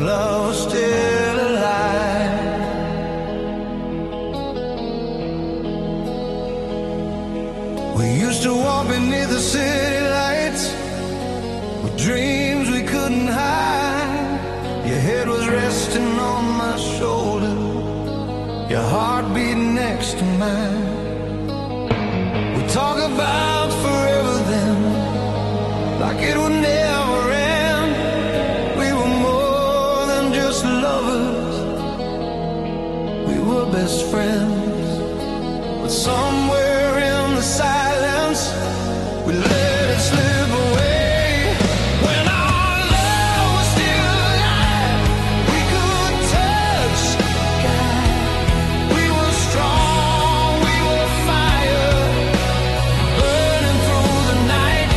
love was still alive. We used to walk beneath the city lights with dreams we couldn't hide. Your head was resting on my shoulder, your heart beat next to mine. We talk about forever then, like it would never end. We were more than just lovers, we were best friends. But somewhere in the silence, we let it slip away. When our love was still alive, we could touch the sky. We were strong, we were fire, burning through the night.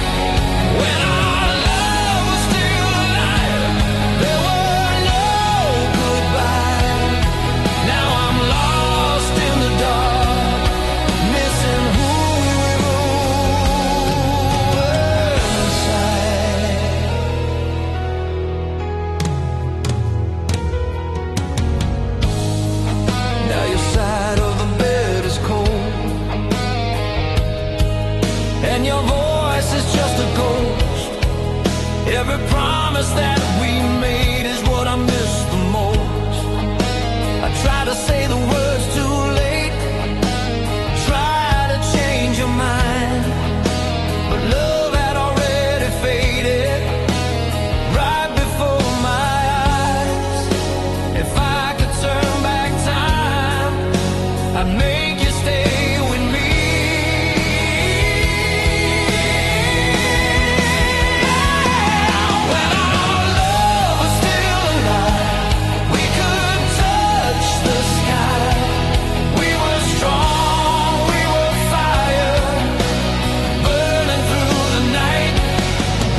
When our love was still alive, there were no goodbyes. Now I'm lost in the dark, missing who we were inside. Now your side of the bed is cold, and your voice is just a ghost. Every promise that we made is what I miss the most. I try to say the words too late, try to change your mind, but love had already faded right before my eyes. If I could turn back time, I'd make you stay with me. When our love was still alive, we could touch the sky. We were strong, we were fire, burning through the night.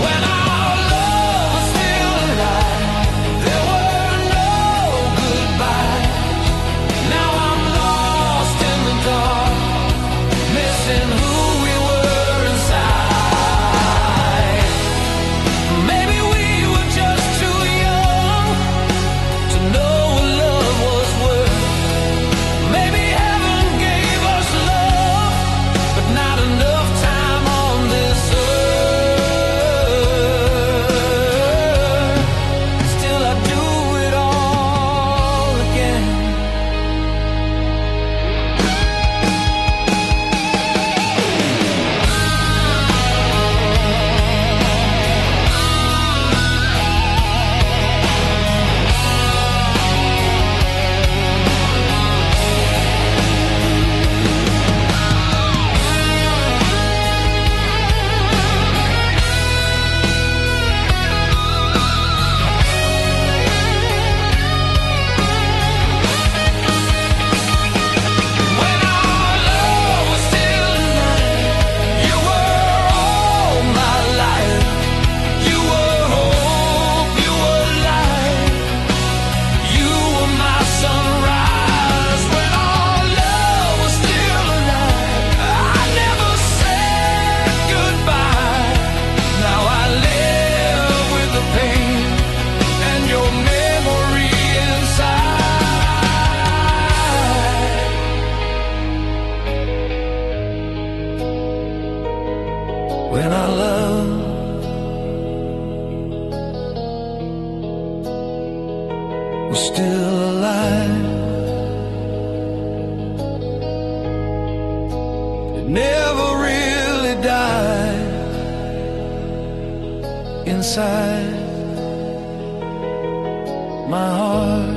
When our love was still alive, there were no goodbyes. Now I'm lost in the dark, missing who we were inside. Maybe we were just too young to know what love was worth. Maybe heaven gave us love, but not enough time on this earth. Still I'd do it all again. When our love was still alive, you were all my life. You were hope, you were light, you were my sunrise. When our love was still alive, I never said goodbye. Now I live with the pain and your memory inside. When our love was still alive, it never really died inside my heart.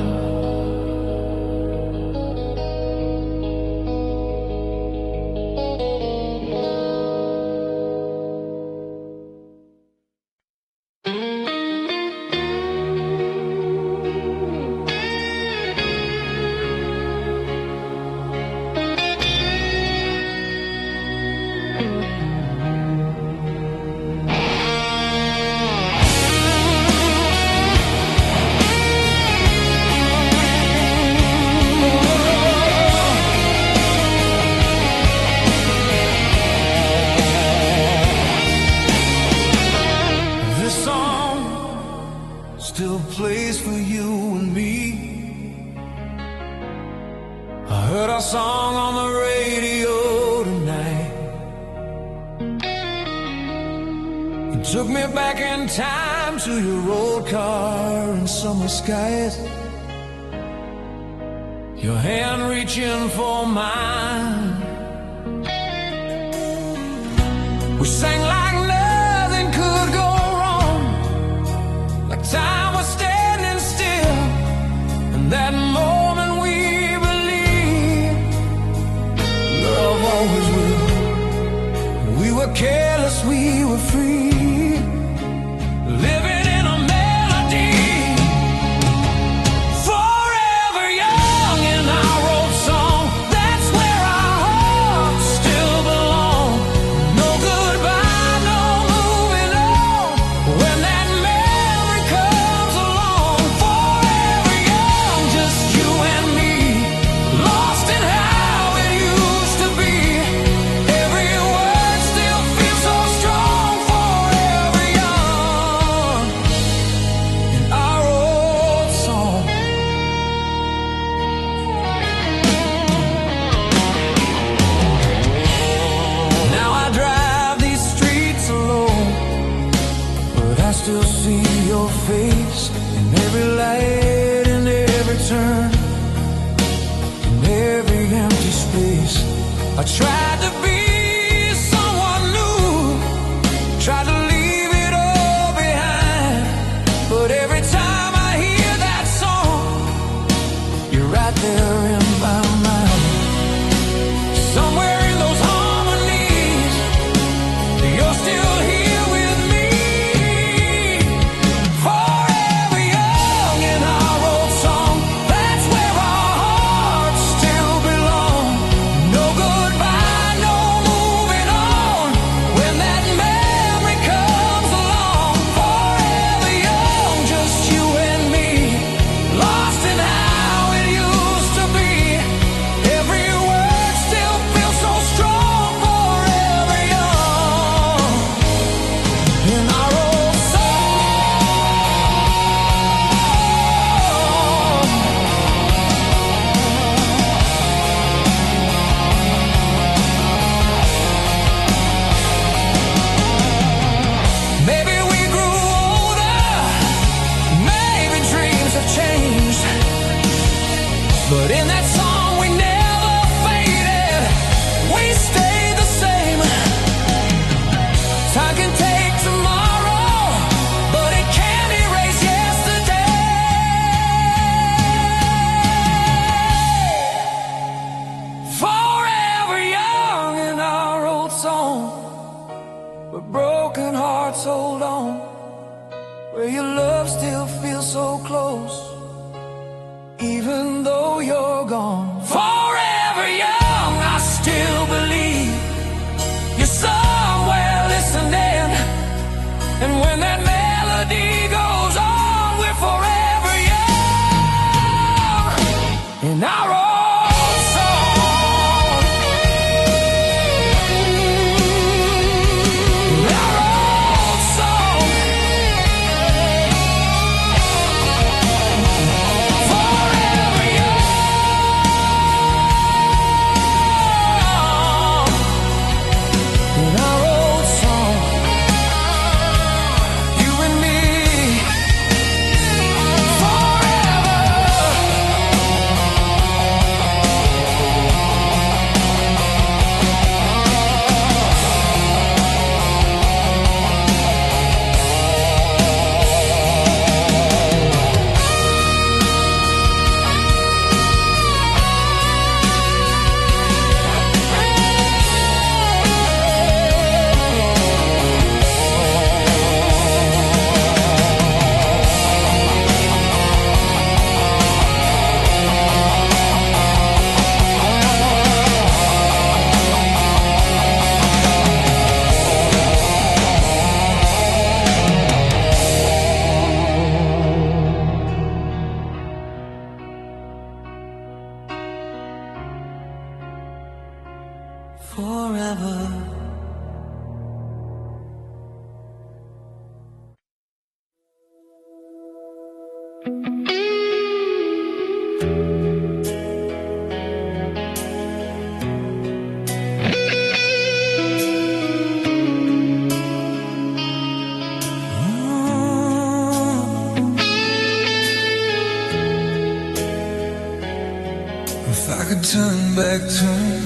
You took me back in time to your old car and summer skies, your hand reaching for mine. We sang like nothing could go wrong, like time was standing still. And that moment we believed love always will. We were careless, we were free, living in a melody. Forever young in our old song, that's where our hearts still belong. No goodbye, no moving on, when that memory comes along. Forever young, just you and me, lost in how it used to be. Every word still feels so strong. Forever young in our old song. Now I drive these streets alone, but I still see your face in every light, in every turn, in every empty space. I tried to be someone new, tried to leave it all behind, but every time I hear that song, you're right there in my mind. Somewhere in those harmonies, you're still here with me. Forever young in our old song, that's where our hearts still belong. No goodbye, no moving on, when that memory comes along. Forever young, just you and me, lost in how it used to be. Every word still feels so strong. Forever young in our old song. Maybe we grew older, maybe dreams have changed, but in that song we never faded, we stayed the same. Time can take tomorrow, but it can't erase yesterday. Forever young in our old song, but broken hearts hold on, where your love still feels so close, even though you're gone. Forever young, I still believe you're somewhere listening, and when that melody goes on, we're forever young in our old song. In our old song. Forever young in our old song. You and me, forever. Forever. back to him,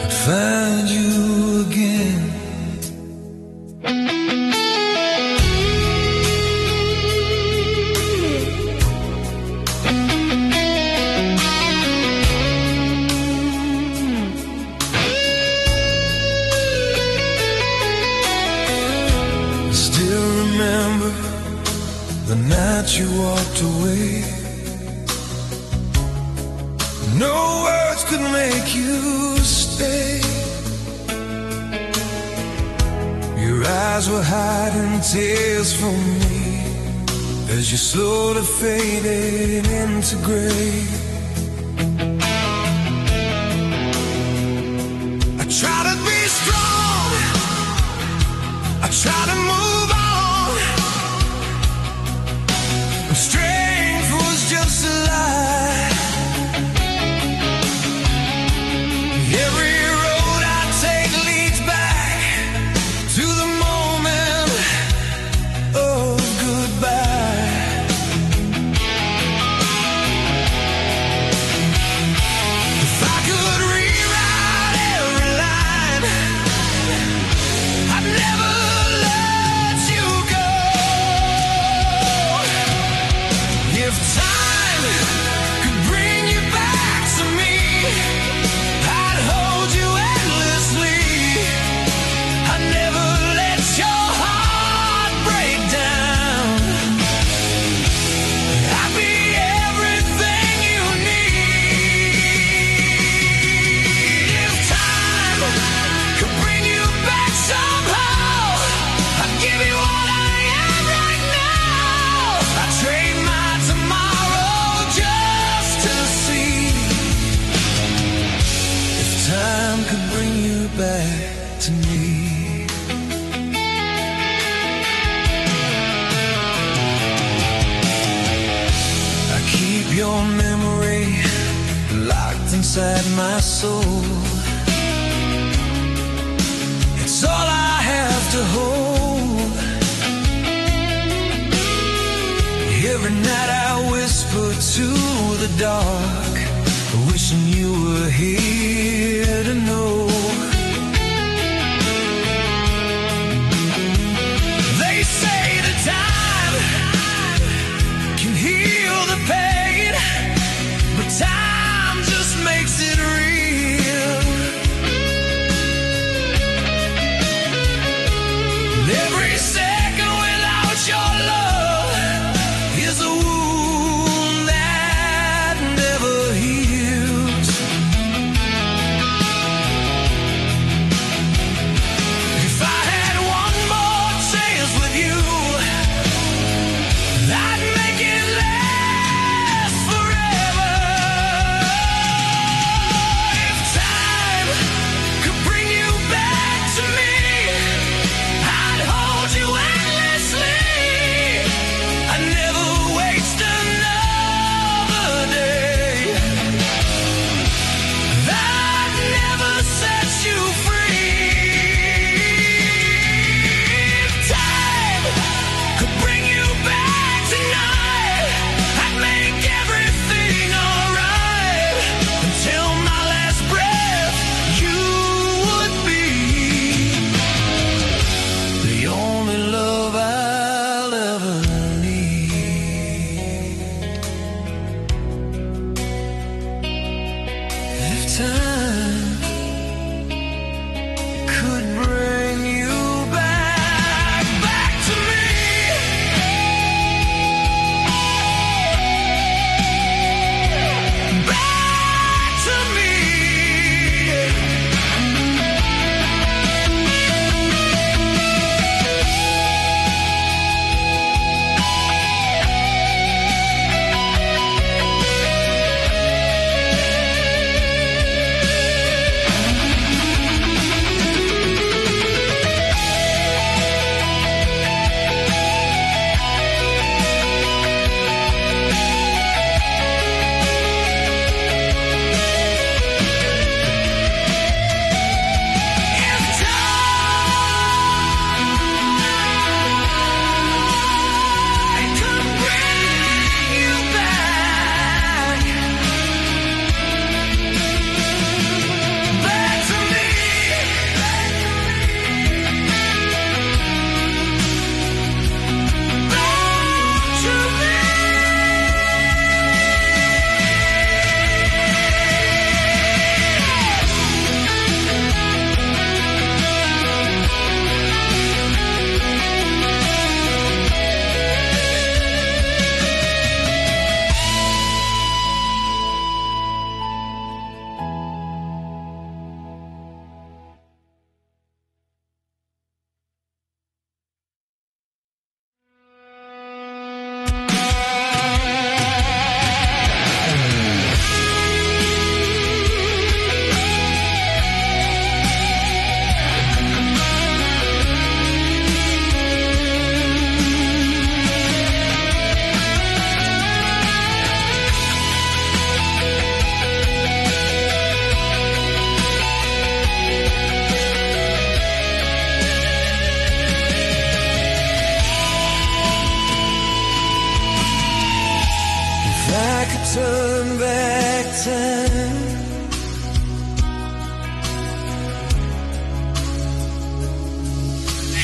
I'd find you again. The night you walked away, no words could make you stay. Your eyes were hiding tears from me as you slowly faded into gray. I try to be strong, I try to move on. Strength was just a lie. Every road I take leads back to the moment of goodbye. If I could rewrite every line, I'd never let you go. If time could bring you back to me, I'd hold you endlessly. I'd never let your heart break down. I'd be everything you need. If time could bring you back somehow, I'd give you all I am right now. I'd trade my tomorrow just to see if time could bring you back to me. I keep your memory locked inside my soul. It's all I have to hold. Every night I whisper to the dark, wishing you were here to know. They say that time can heal the pain, but time just makes it real. And every second without your love is a wound that never heals.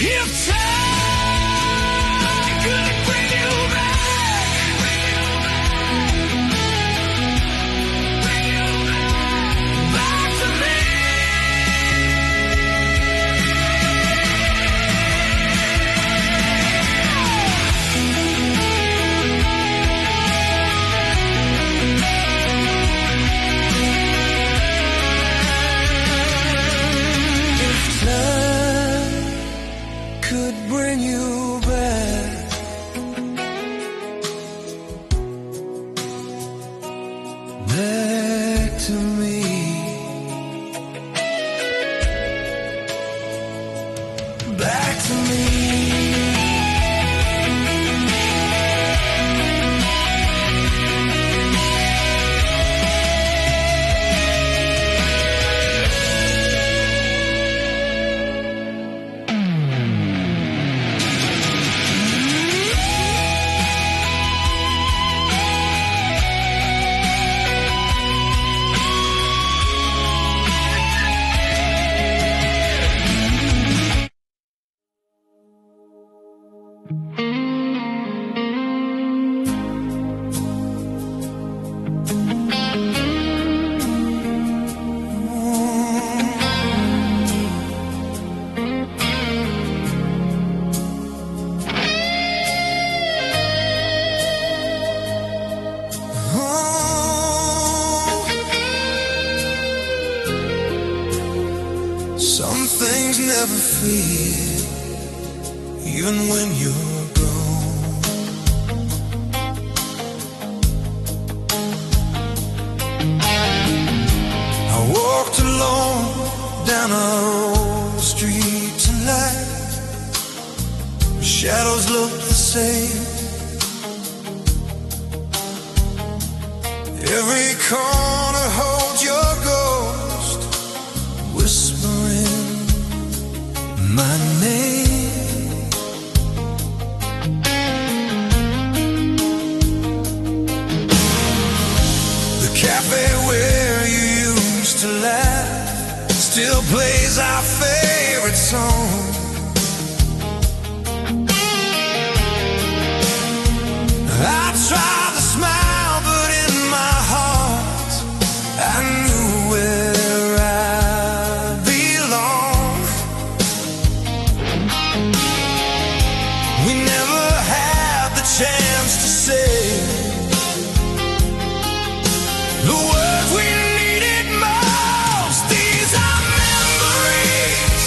If time could bring you back, back to me. If time could bring you back, back to me, back to me. Some things never fade, even when you're gone. I walked alone down our old street tonight. The shadows look the same. Every corner holds your ghost, whispering my name. The cafe where you used to laugh still plays our favorite song. I tried to smile, but in my heart I knew where I belong. We never had the chance to say the words we needed most. These are memories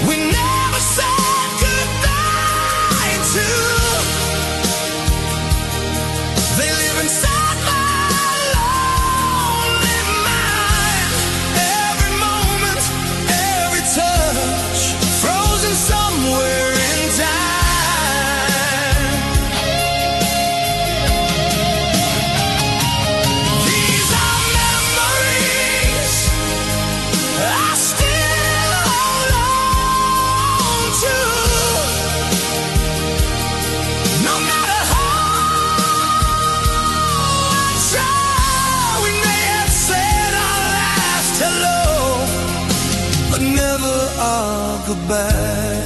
we never said goodbye to. They live inside my lonely mind. Every moment, every touch, frozen somewhere in time. These are memories I still hold on to. No matter how I try, we may have said our last hello, but never our goodbye.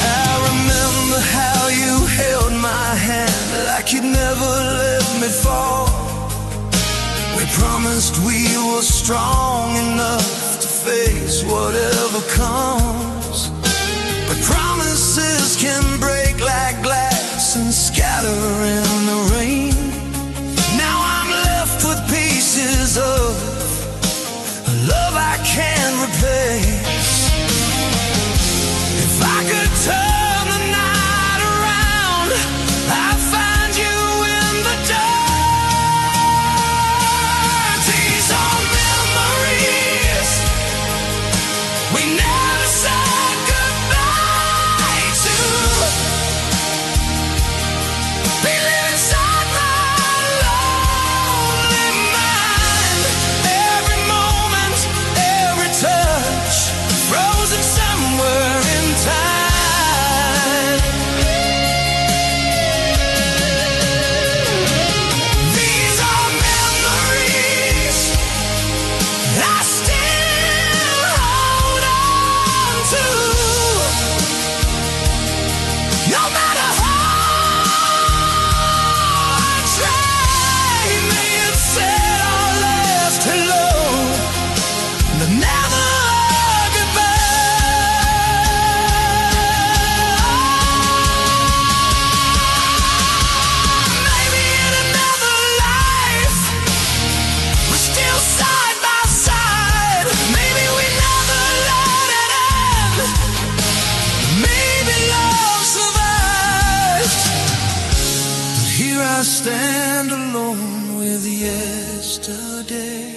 I remember how you held my hand like you'd never let me fall. We promised we were strong enough to face whatever comes. But promises can break like glass and scatter in the rain. Now I'm left with pieces of a love I can't replace. If I could turn the night around, I'd find you in the dark. These are memories we never said goodbye to. They live inside my with yesterday.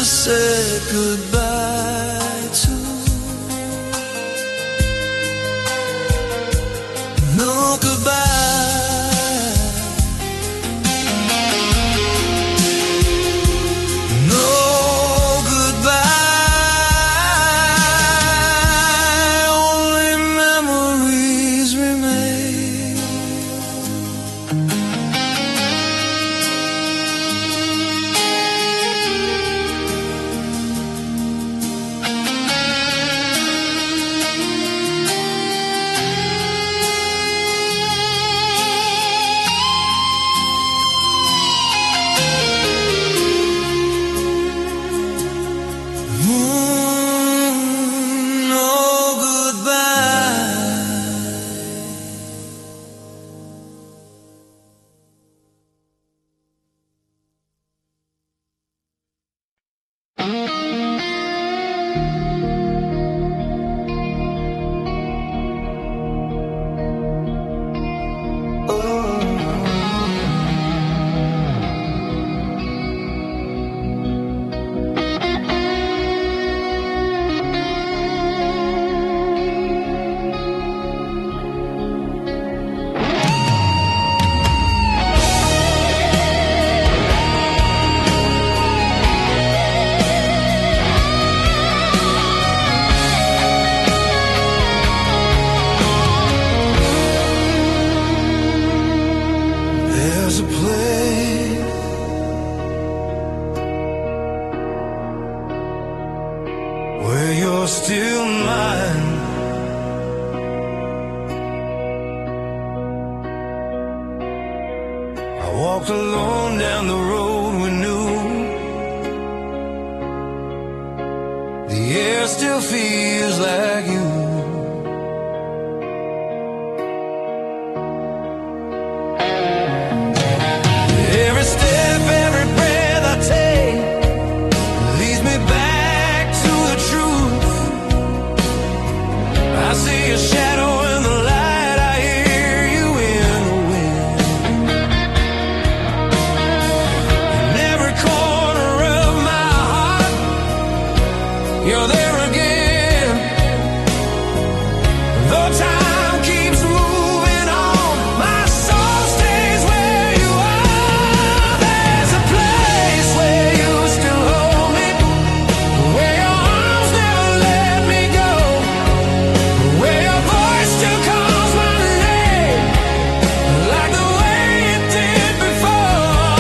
Said goodbye to. No goodbye. No goodbye. Only memories remain. Where you're still mine. I walked alone down the road we knew. The air still feels like you. Every step, every breath I take leads me back to the truth. I see a shadow in the light, I hear you in the wind. In every corner of my heart, you're there again. Though time keeps moving on, my soul stays where you are. There's a place where you still hold me, where your arms never let me go, where your voice still calls my name like the way it did before.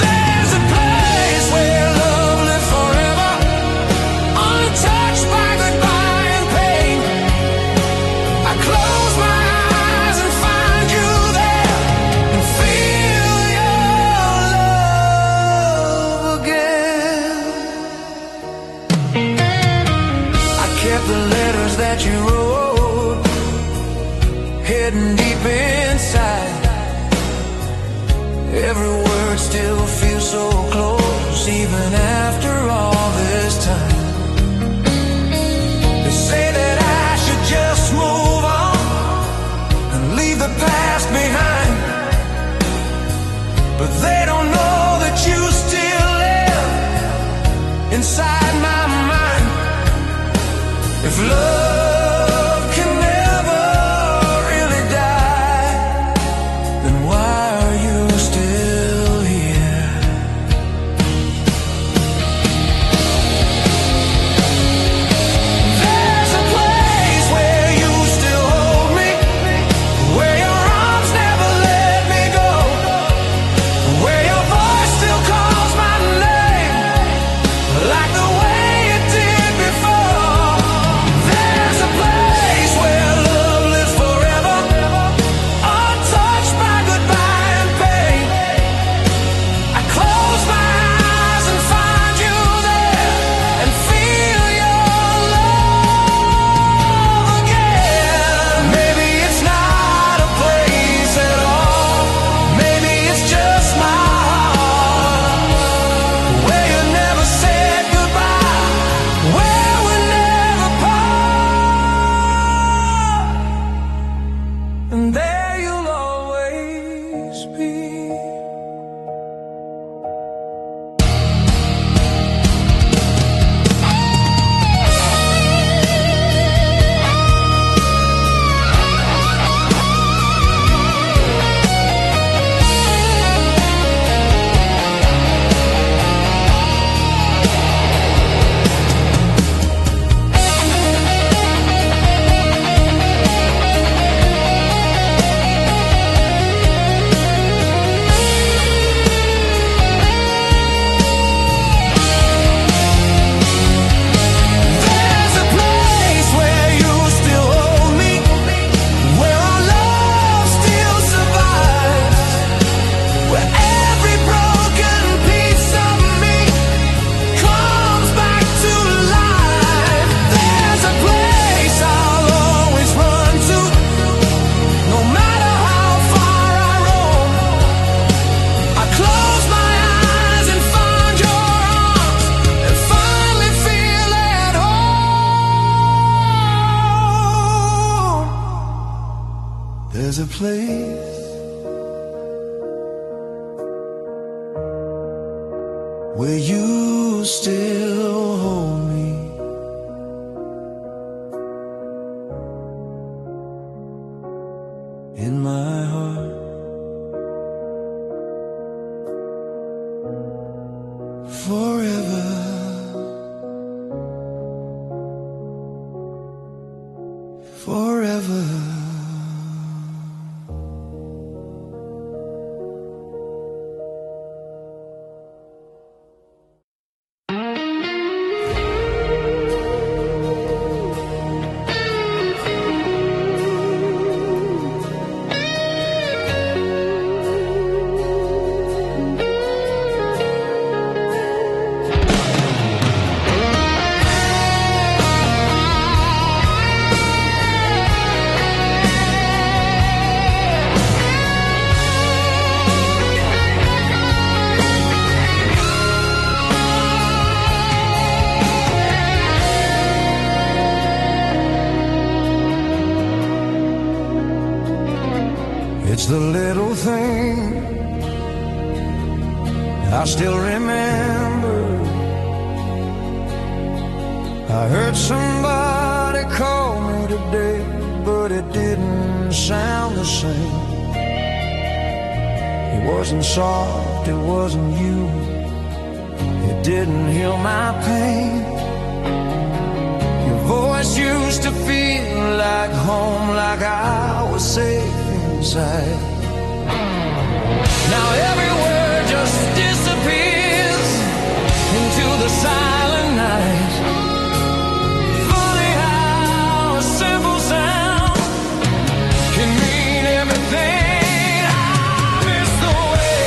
There's a place where love lives forever, untouched by goodbye and pain. I close my eyes and find you there and feel your love again. I kept the letters that you wrote, hidden deep inside. Every word still feels so close, even after all this time. They say that I should just move on and leave the past behind, but they don't know place where you still hold me. In my heart, forever, forever. It's the little thing I still remember. I heard somebody call me today, but it didn't sound the same. It wasn't soft, it wasn't you. It didn't heal my pain. Your voice used to feel like home, like I was safe inside. Now every word just disappears into the silent night. Funny how a simple sound can mean everything. I miss the way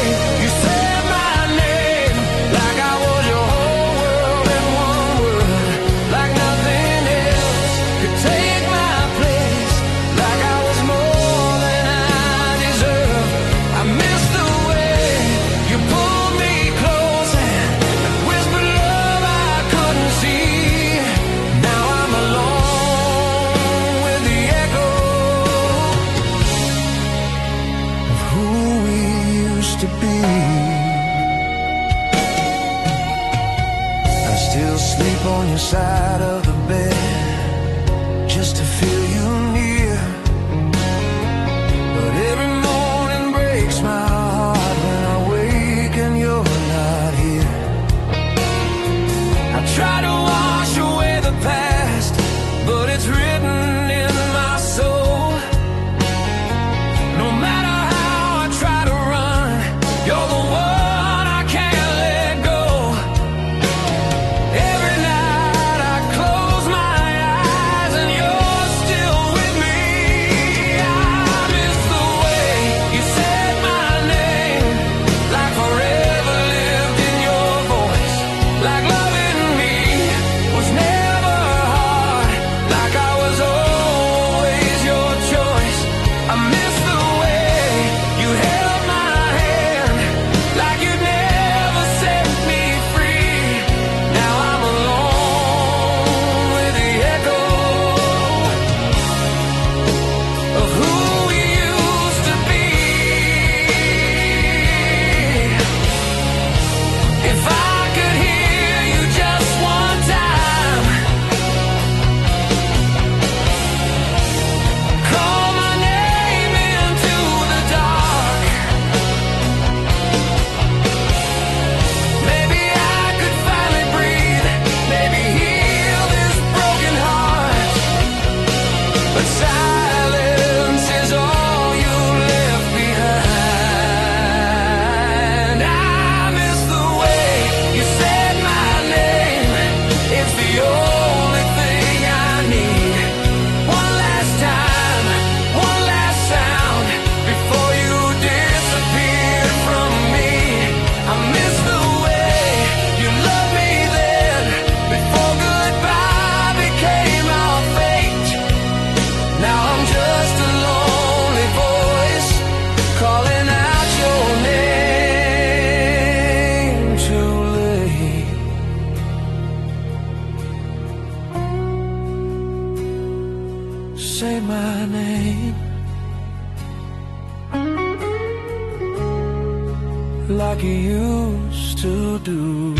you said my name, like I was your whole world in one word, like nothing else could take my place, like I was more than I deserve. I miss the way you pulled me close and whispered love I couldn't see. Now I'm alone with the echo of who we used to be. I still sleep on your side of the bed just to feel you near. But every morning breaks my heart when I wake and you're not here. I try to wash away the past, but it's written in my soul. No matter how I try to run, you're the one I can't let go. Every night I close like you used to do.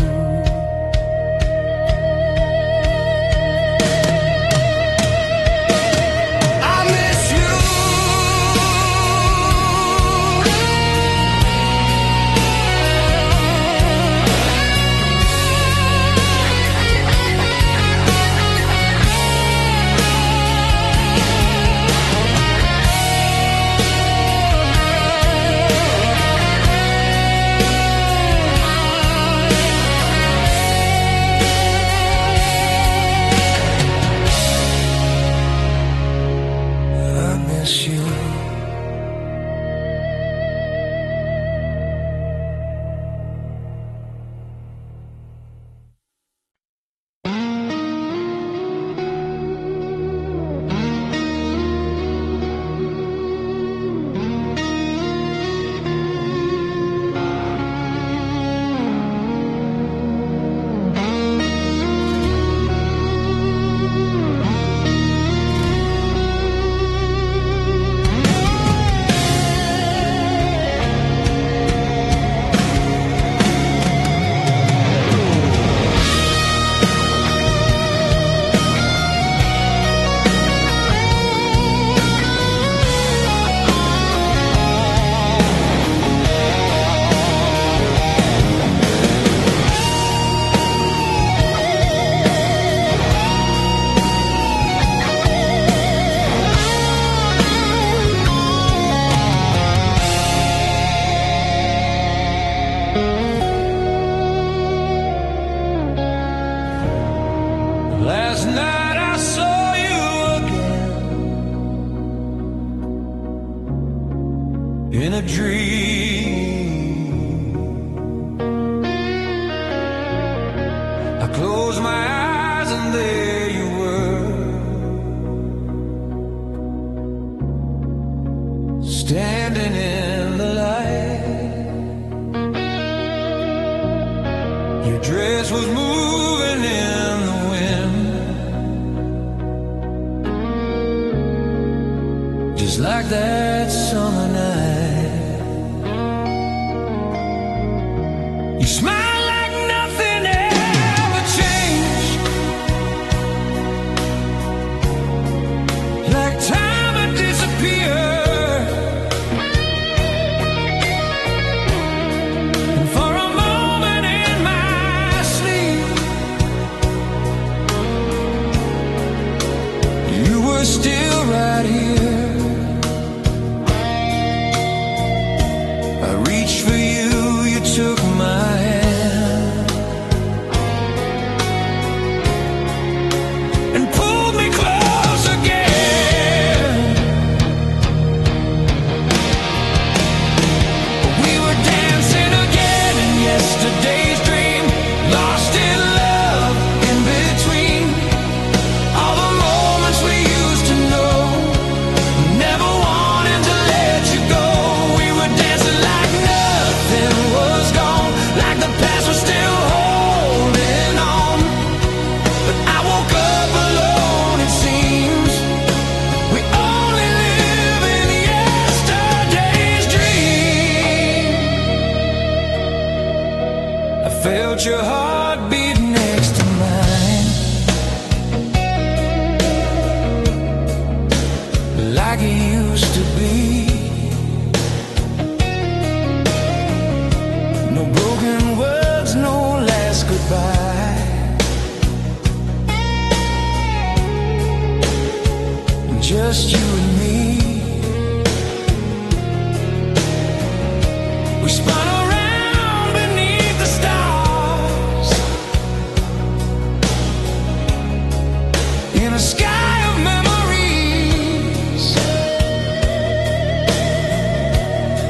Last night I saw you again in a dream. I closed my eyes and there you were, standing in the light. Your dress was moving in the wind, just like that summer night. You smile like nothing ever changed, like time had disappeared. And for a moment in my sleep, you were still right here. I reached for you, you took my hand and pulled me close again. We were dancing again in yesterday's dream, lost in love in between all the moments we used to know, never wanting to let you go. We were dancing like nothing was gone, like the past was still holding on. But I woke up alone, it seems. We only live in yesterday's dream. I felt your heartbeat next to mine, like it used to be. No broken words, no last goodbye, just you and me. We spun around beneath the stars in a sky of memories.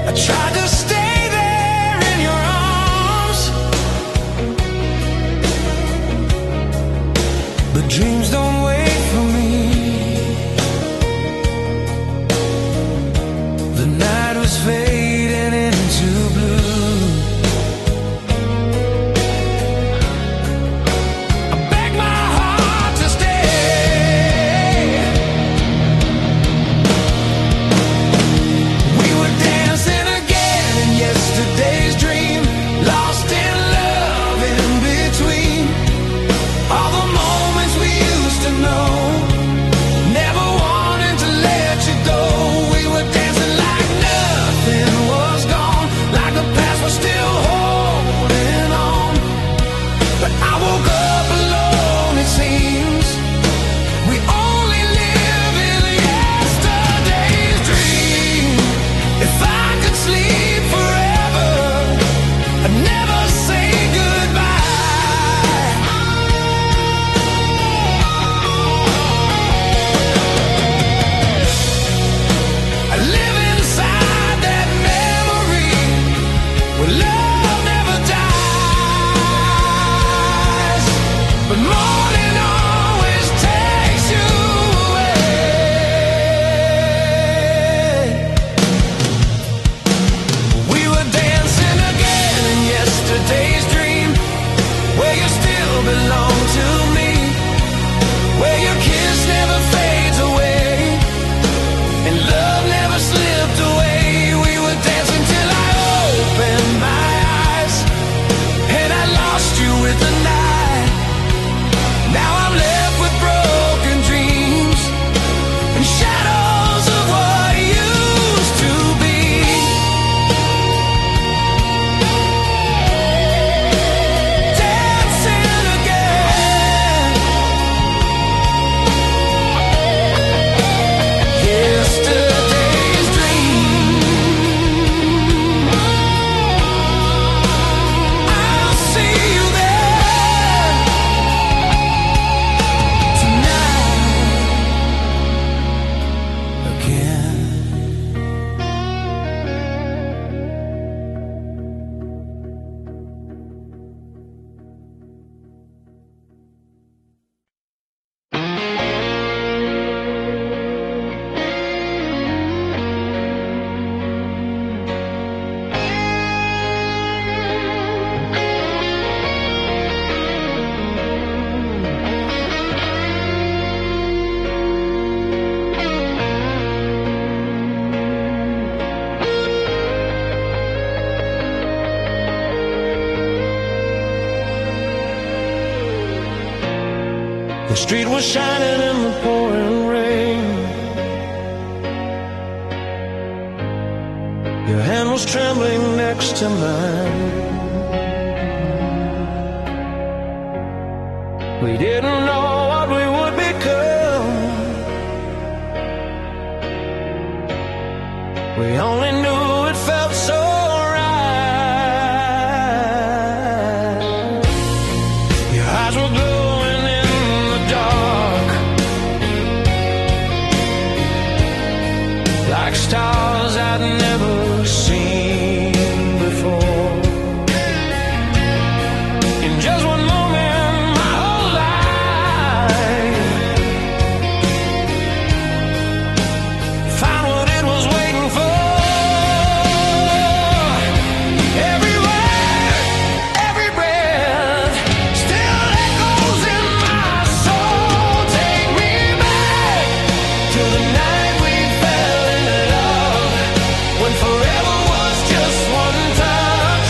I tried to stay there in your arms, but dreams don't wait for me. with the night. Now I'm left with broken dreams and shadows of what used to be. Dancing again. Yesterday's dream. I'll see you there tonight again. The street was shining in the pouring rain. Your hand was trembling next to mine. We didn't know what we would become. We only knew it felt so right. Your eyes were glowing in the dark, like stars I'd never seen before. In just one moment, my whole life found what it was waiting for. Every word, every breath still echoes in my soul. Take me back to the night we fell in love, when forever was just one touch,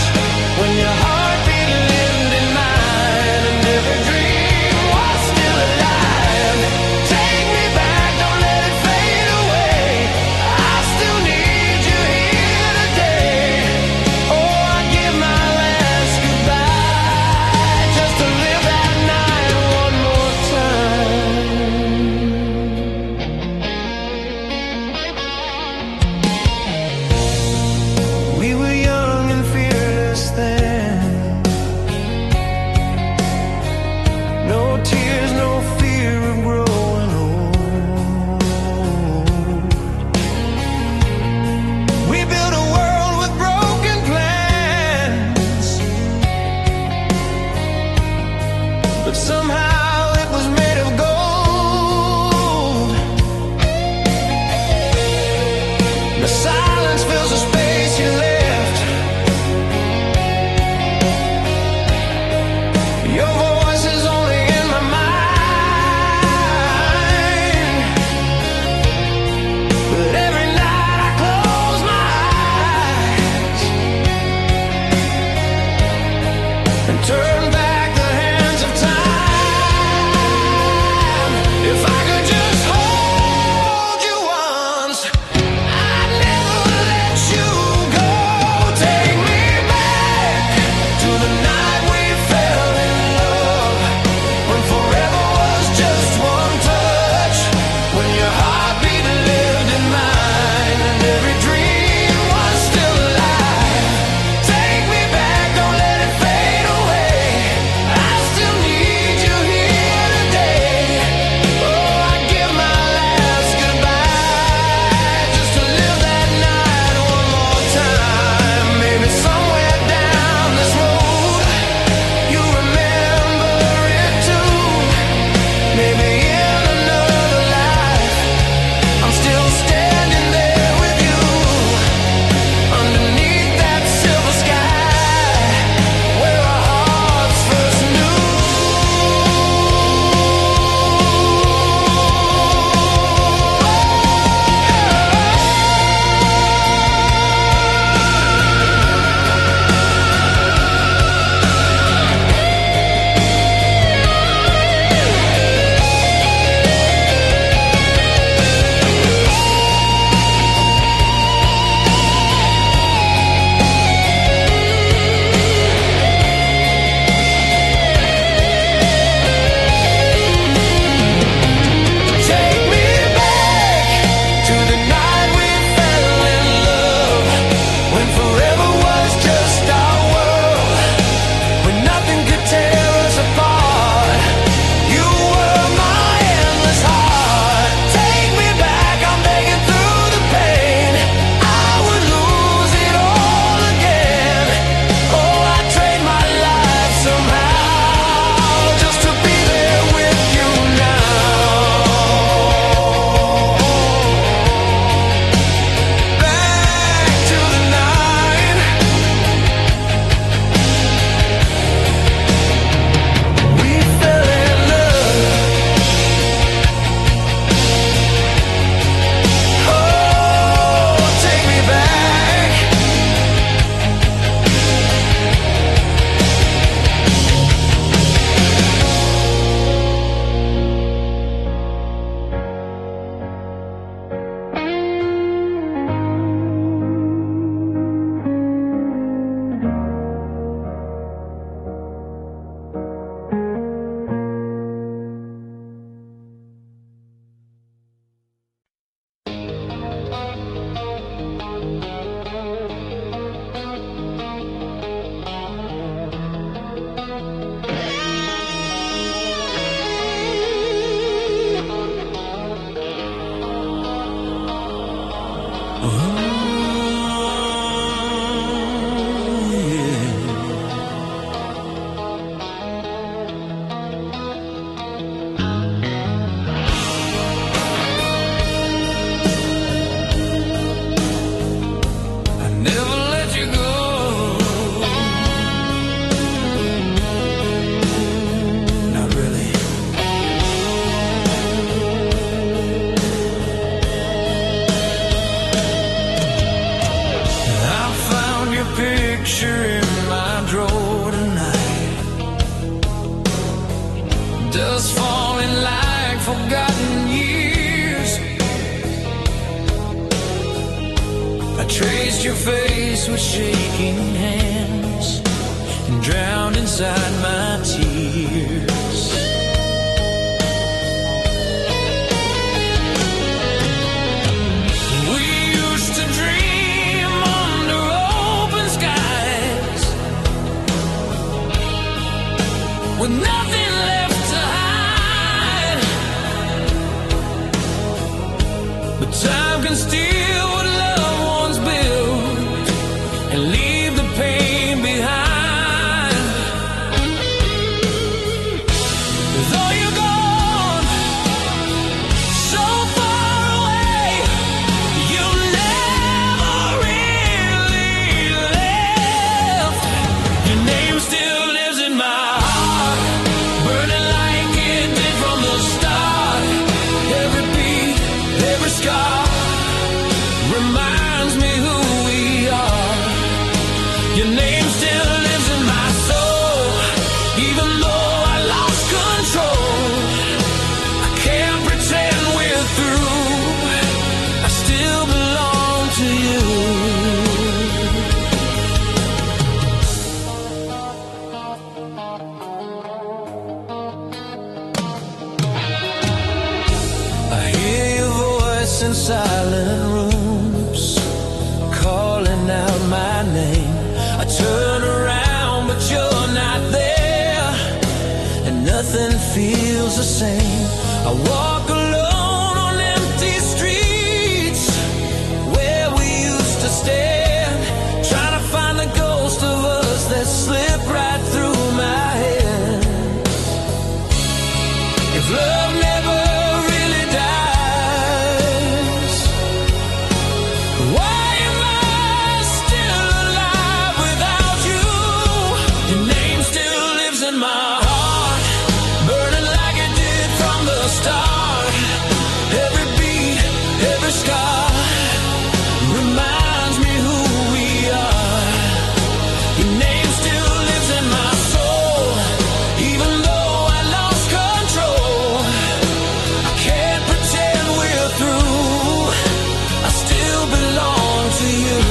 when your heartbeat lived in mine and every dream was still alive. Take me back, don't let it fade away. I still need you here today. Oh, I give my last goodbye just to live that night one more time. We were young and fearless then. No tears, no fear of growing old. We built a world with broken plans, but somehow it was made of gold. The silence fills the space you left. Your voice is only in my mind, but every night I close my eyes and turn back the hands of time. If I could just hold you once, I'd never let you go. Take me back to the night we fell in love, when forever was just one touch, when your heartbeat lived in mine and every dream was still alive. Take me back, don't let it fade away. kissed your face with shaking hands and drowned inside my tears. We used to dream under open skies with nothing left to hide, but time can steal what loved ones build and leave the pain behind. Though you're gone so far away, you never really left. Your name still lives in my heart, burning like it did from the start. Every beat, every scar reminds me who we are. Your name still lives in my soul, even though I lost control. I can't pretend we're through, I still belong to you. I hear your voice in silent rooms, calling out my name. I turn around, but you're not there, and nothing feels the same. I walk alone on empty streets where we used to stand, trying to find the ghost of us that slipped right through my hands. If love never really dies, why am I still alive without you? Your name still lives in my heart, burning like it did from the start. Every beat, every scar reminds me who we are. Your name still lives in my soul, even though I lost control. I can't pretend we're through, I still belong to you.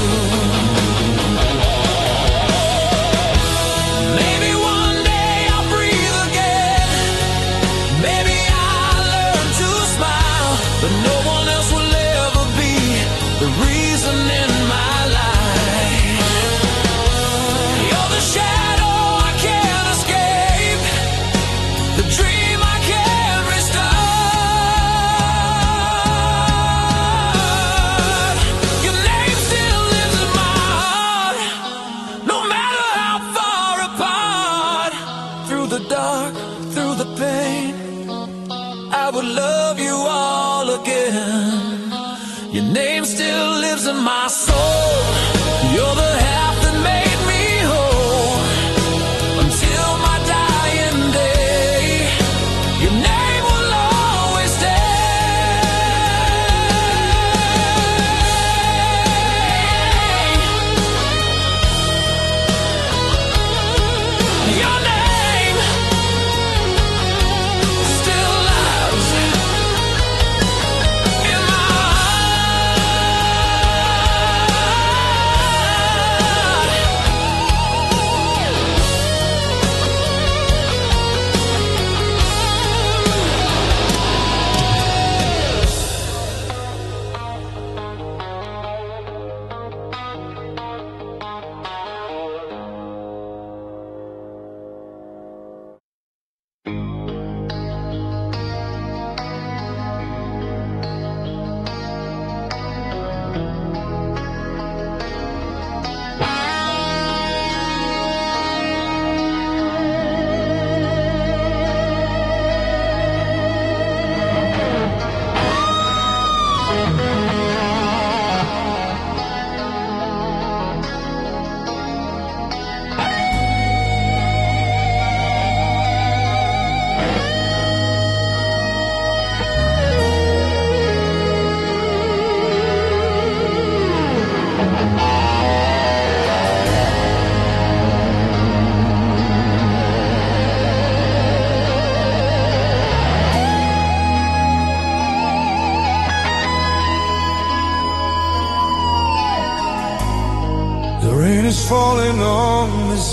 Maybe one day I'll breathe again, maybe I'll learn to smile, but no one else will ever be the reason in my life. You're the shadow I can't escape, the dream I can't restart. Your name still lives in my heart, no matter how far apart. Through the dark, through the pain, I would love you all again. Your name still lives in my soul, you're the half that made me whole. Until my dying day, your name will always stay. Your name still lives in my heart.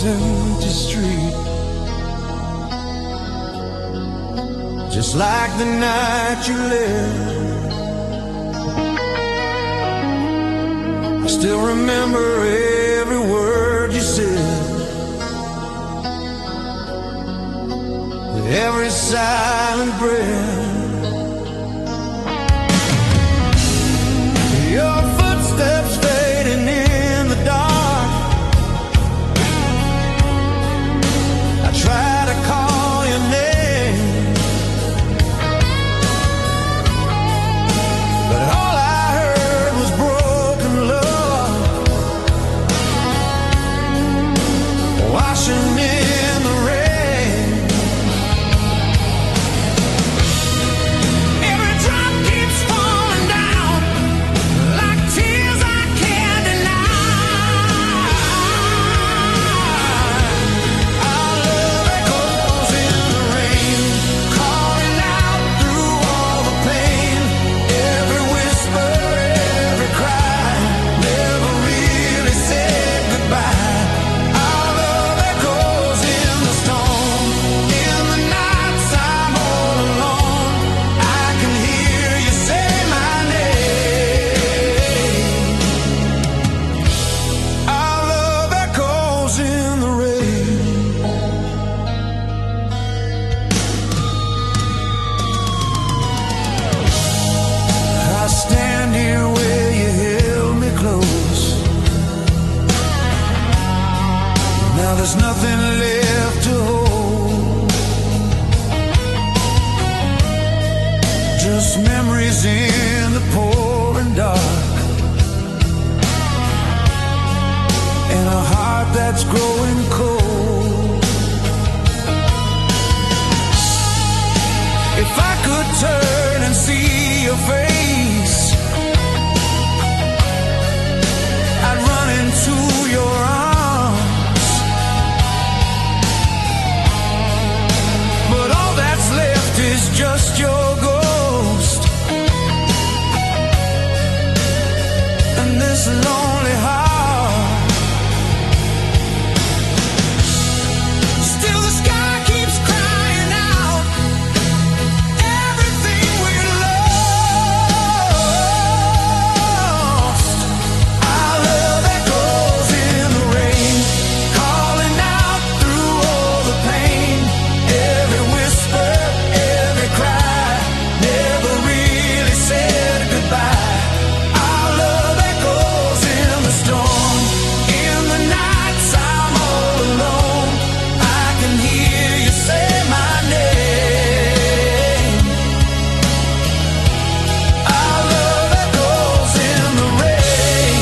empty street, just like the night you left. I still remember every word you said, every silent breath. Your footsteps fading in the dark. I try to call your name, but all I heard was broken love washing in the rain. Every drop keeps falling down like tears I can't deny. Our love echoes in the rain, calling out through all the pain. Every whisper, every cry, never really said goodbye. Our love echoes in the storm. In the nights I'm all alone, I can hear you say my name. Our love echoes in the rain. I stand here where you held me close. Now there's nothing left to hold, just memories in the pouring dark, and a heart that's growing cold. If I could turn and see your face, I'd run into your arms, but all that's left is just your ghost and this lonely heart. Still the sky keeps crying out everything we lost. Our love echoes in the rain, calling out through all the pain. Every whisper, every cry, never really said goodbye. Our love echoes in the storm. In the nights I'm all alone, I can hear you say my name. Our love echoes in the rain.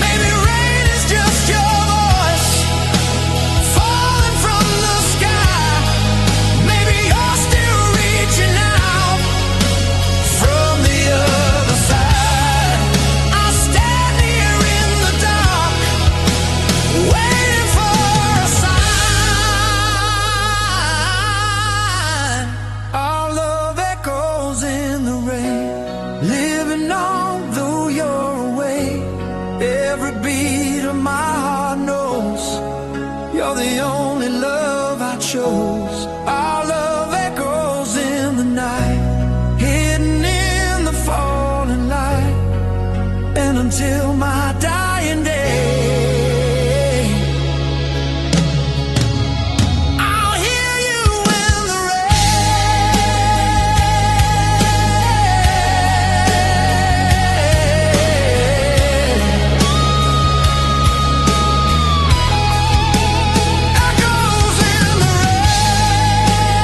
Maybe rain is just your voice falling from the sky. Maybe you're still reaching out from the other side. I'll stand here in the dark, waiting for a sign. Our love echoes in the rain, living on though you're away. Every beat of my heart knows you're the only love I chose. Our love echoes in the night, hidden in the falling light, and until my dying day, I'll hear you in the rain. Echoes in the rain.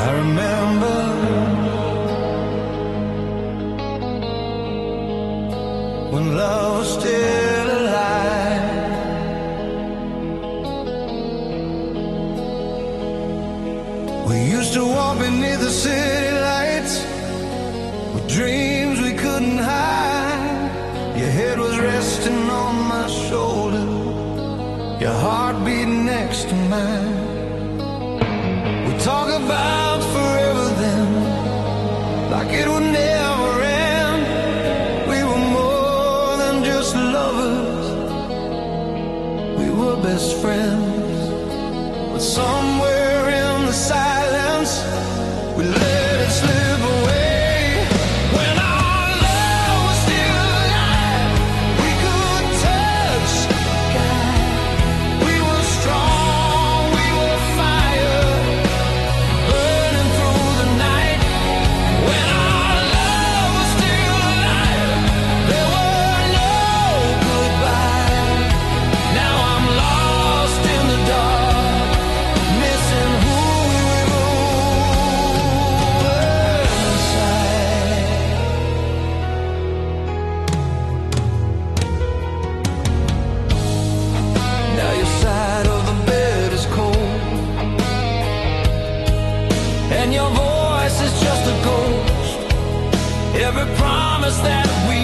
I remember when love was still alive. We used to walk beneath the city lights with dreams we couldn't hide. Your head was resting on my shoulder, your heart beating next to mine. We talk about forever then, like it would never end. We were more than just lovers, we were best friends. But somewhere in the silence, we let it slip away. When our love was still alive, we could touch sky. We were strong, we were fire, burning through the night. When our love was still alive, there were no goodbyes. Now I'm lost in the dark, missing who we were inside. Now your side of the bed is cold, and your voice is just a ghost. Every promise that we